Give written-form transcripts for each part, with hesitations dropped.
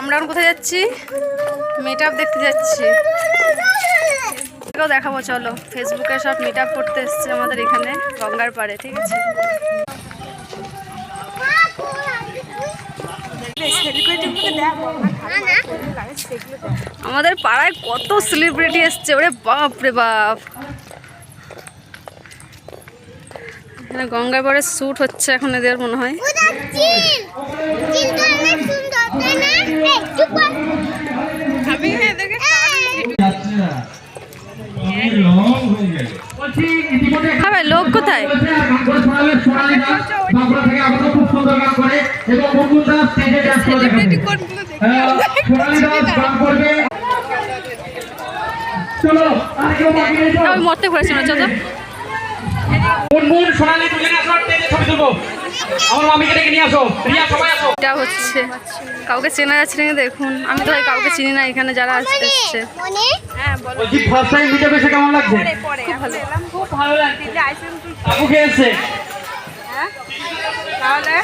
আমরা এখন কোথায় যাচ্ছি? মিট আপ দেখতে যাচ্ছি। দেখাবো, চলো। ফেসবুকে সব মিট আপ করতে এসছে আমাদের এখানে গঙ্গার পাড়ে, ঠিক আছে? আমাদের পাড়ায় কত সেলিব্রিটি এসছে, ওরে বাপ রে বাপ। এখানে গঙ্গার পাড়ে শ্যুট হচ্ছে এখন এদের, মনে হয়। লোক কোথায়? মরতে ঘুরেছি না, চলো। এটা হচ্ছে, কাউকে চেনা যাচ্ছে না, দেখুন। আমি তো কাউকে চিনি না এখানে যারা এসছে। কেমন লাগছে? খুব ভালো লাগছে। তাহলে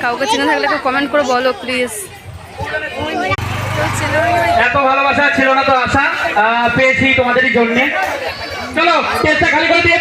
কাউকে চিনে থাকলে কমেন্ট করে বলো প্লিজ। এত ভালোবাসা ছিল না তো আশা পেয়েছি তোমাদেরই জন্য। চলো চেষ্টা খালি করে দিয়ে